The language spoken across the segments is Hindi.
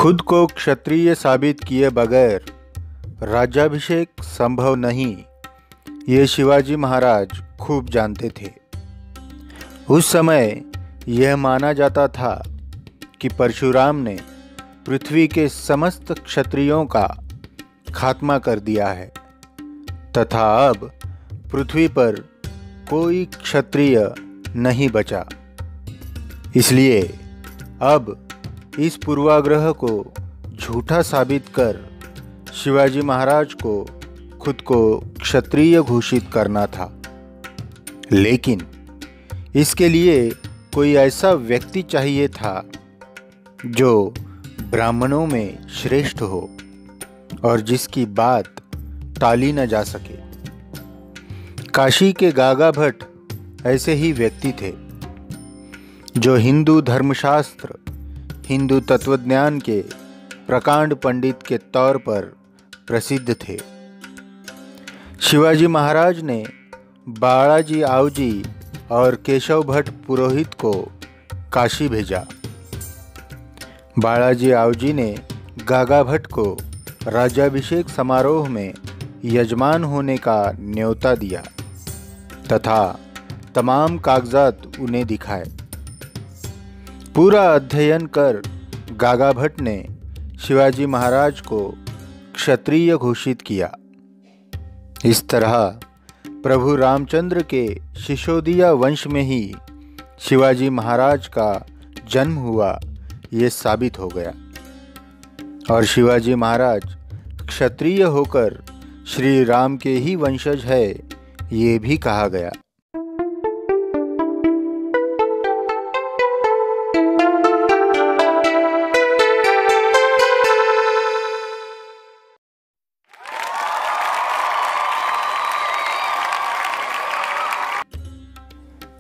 खुद को क्षत्रिय साबित किए बगैर राज्याभिषेक संभव नहीं, ये शिवाजी महाराज खूब जानते थे। उस समय यह माना जाता था कि परशुराम ने पृथ्वी के समस्त क्षत्रियों का खात्मा कर दिया है तथा अब पृथ्वी पर कोई क्षत्रिय नहीं बचा। इसलिए अब इस पूर्वाग्रह को झूठा साबित कर शिवाजी महाराज को खुद को क्षत्रिय घोषित करना था। लेकिन इसके लिए कोई ऐसा व्यक्ति चाहिए था जो ब्राह्मणों में श्रेष्ठ हो और जिसकी बात टाली न जा सके। काशी के गागा भट्ट ऐसे ही व्यक्ति थे जो हिंदू धर्मशास्त्र, हिंदू तत्वज्ञान के प्रकांड पंडित के तौर पर प्रसिद्ध थे। शिवाजी महाराज ने बालाजी आवजी और केशव भट्ट पुरोहित को काशी भेजा। बालाजी आवजी ने गागा भट्ट को राज्याभिषेक समारोह में यजमान होने का न्योता दिया तथा तमाम कागजात उन्हें दिखाए। पूरा अध्ययन कर गागा भट्ट ने शिवाजी महाराज को क्षत्रिय घोषित किया। इस तरह प्रभु रामचंद्र के शिशोदिया वंश में ही शिवाजी महाराज का जन्म हुआ, ये साबित हो गया और शिवाजी महाराज क्षत्रिय होकर श्री राम के ही वंशज है, ये भी कहा गया।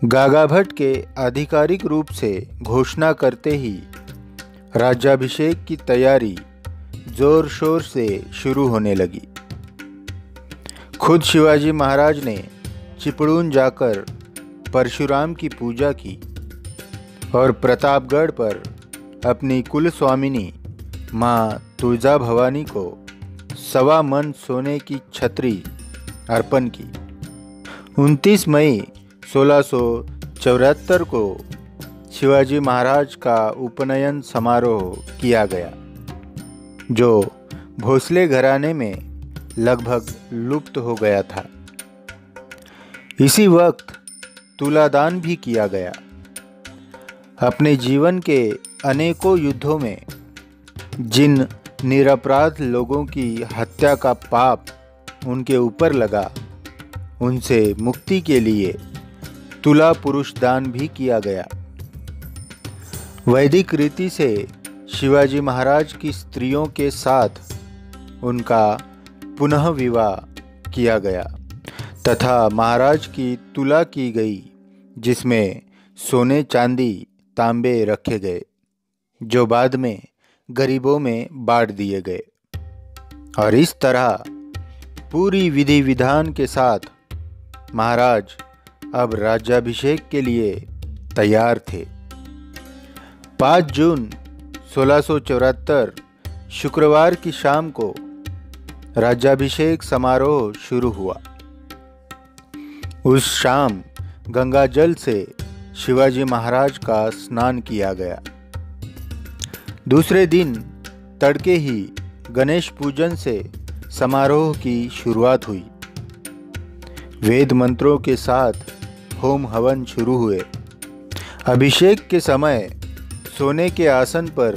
गागा भट्ट के आधिकारिक रूप से घोषणा करते ही राज्याभिषेक की तैयारी जोर शोर से शुरू होने लगी। खुद शिवाजी महाराज ने चिपळूण जाकर परशुराम की पूजा की और प्रतापगढ़ पर अपनी कुल स्वामिनी माँ तुलजा भवानी को 1.25 मन सोने की छतरी अर्पण की। 29 मई 1674 को शिवाजी महाराज का उपनयन समारोह किया गया, जो भोसले घराने में लगभग लुप्त हो गया था। इसी वक्त तुलादान भी किया गया। अपने जीवन के अनेकों युद्धों में जिन निरपराध लोगों की हत्या का पाप उनके ऊपर लगा, उनसे मुक्ति के लिए तुला पुरुष दान भी किया गया। वैदिक रीति से शिवाजी महाराज की स्त्रियों के साथ उनका पुनः विवाह किया गया तथा महाराज की तुला की गई, जिसमें सोने चांदी तांबे रखे गए, जो बाद में गरीबों में बांट दिए गए। और इस तरह पूरी विधि विधान के साथ महाराज अब राज्याभिषेक के लिए तैयार थे। 5 जून 1674 शुक्रवार की शाम को राज्याभिषेक समारोह शुरू हुआ। उस शाम गंगा जल से शिवाजी महाराज का स्नान किया गया। दूसरे दिन तड़के ही गणेश पूजन से समारोह की शुरुआत हुई। वेद मंत्रों के साथ होम हवन शुरू हुए। अभिषेक के समय सोने के आसन पर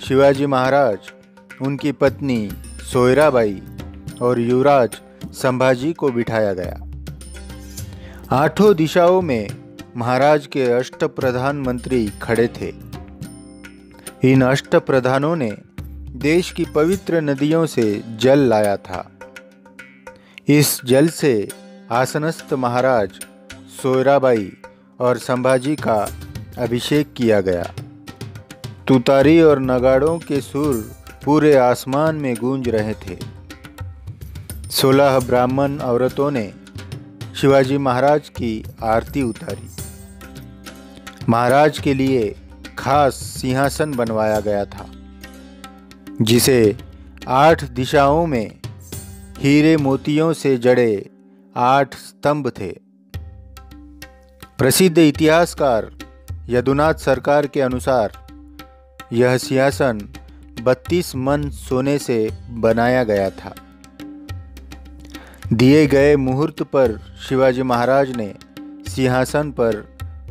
शिवाजी महाराज, उनकी पत्नी सोयराबाई और युवराज संभाजी को बिठाया गया। 8 दिशाओं में महाराज के अष्टप्रधान मंत्री खड़े थे। इन अष्टप्रधानों ने देश की पवित्र नदियों से जल लाया था। इस जल से आसनस्थ महाराज, सोयराबाई और संभाजी का अभिषेक किया गया। तुतारी और नगाड़ों के सुर पूरे आसमान में गूंज रहे थे। 16 ब्राह्मण औरतों ने शिवाजी महाराज की आरती उतारी। महाराज के लिए खास सिंहासन बनवाया गया था। जिसे 8 दिशाओं में हीरे मोतियों से जड़े 8 स्तंभ थे। प्रसिद्ध इतिहासकार यदुनाथ सरकार के अनुसार यह सिंहासन 32 मन सोने से बनाया गया था। दिए गए मुहूर्त पर शिवाजी महाराज ने सिंहासन पर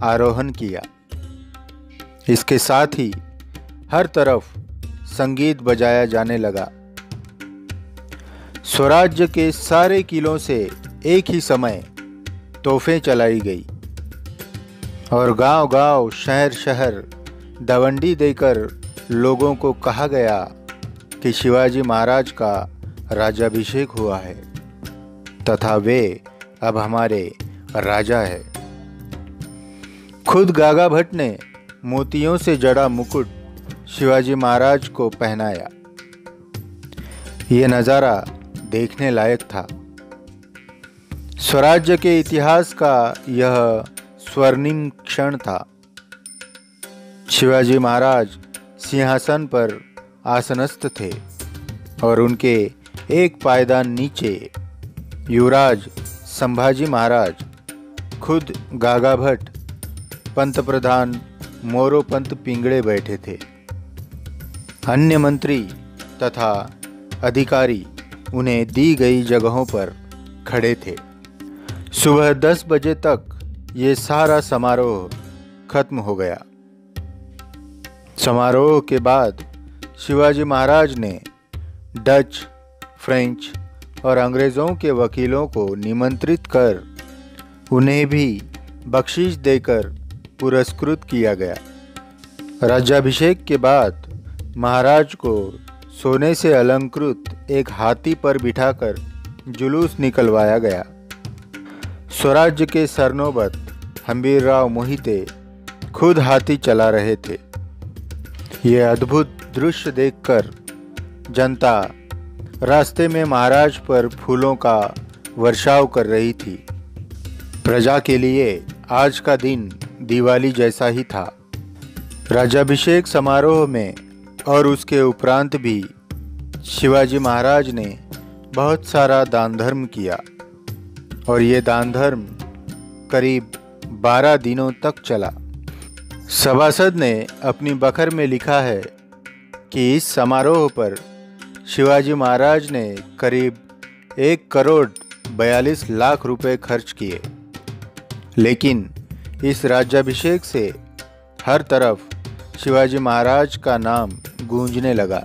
आरोहण किया। इसके साथ ही हर तरफ संगीत बजाया जाने लगा। स्वराज्य के सारे किलों से एक ही समय तोहफें चलाई गई और गांव-गांव, शहर-शहर दवंडी देकर लोगों को कहा गया कि शिवाजी महाराज का राज्याभिषेक हुआ है तथा वे अब हमारे राजा है। खुद गागा भट्ट ने मोतियों से जड़ा मुकुट शिवाजी महाराज को पहनाया। ये नज़ारा देखने लायक था। स्वराज्य के इतिहास का यह स्वर्णिम क्षण था। शिवाजी महाराज सिंहासन पर आसनस्थ थे और उनके एक पायदान नीचे युवराज संभाजी महाराज, खुद गागा भट्ट, पंतप्रधान मोरोपंत पिंगड़े बैठे थे। अन्य मंत्री तथा अधिकारी उन्हें दी गई जगहों पर खड़े थे। सुबह 10 बजे तक ये सारा समारोह खत्म हो गया। समारोह के बाद शिवाजी महाराज ने डच, फ्रेंच और अंग्रेज़ों के वकीलों को निमंत्रित कर उन्हें भी बख्शीश देकर पुरस्कृत किया गया। राज्याभिषेक के बाद महाराज को सोने से अलंकृत एक हाथी पर बिठाकर जुलूस निकलवाया गया। स्वराज्य के सरनोबत हंबीरराव मोहिते खुद हाथी चला रहे थे। यह अद्भुत दृश्य देखकर जनता रास्ते में महाराज पर फूलों का वर्षाव कर रही थी। प्रजा के लिए आज का दिन दिवाली जैसा ही था। राज्याभिषेक समारोह में और उसके उपरांत भी शिवाजी महाराज ने बहुत सारा दान धर्म किया और ये दान धर्म करीब 12 दिनों तक चला। सभासद ने अपनी बखर में लिखा है कि इस समारोह पर शिवाजी महाराज ने करीब 1 करोड़ 42 लाख रुपए खर्च किए। लेकिन इस राज्याभिषेक से हर तरफ शिवाजी महाराज का नाम गूंजने लगा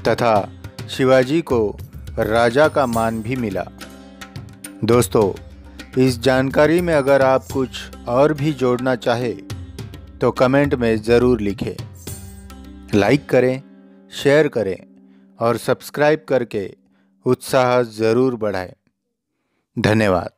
तथा शिवाजी को राजा का मान भी मिला। दोस्तों, इस जानकारी में अगर आप कुछ और भी जोड़ना चाहे तो कमेंट में ज़रूर लिखें। लाइक करें, शेयर करें और सब्सक्राइब करके उत्साह ज़रूर बढ़ाएं। धन्यवाद।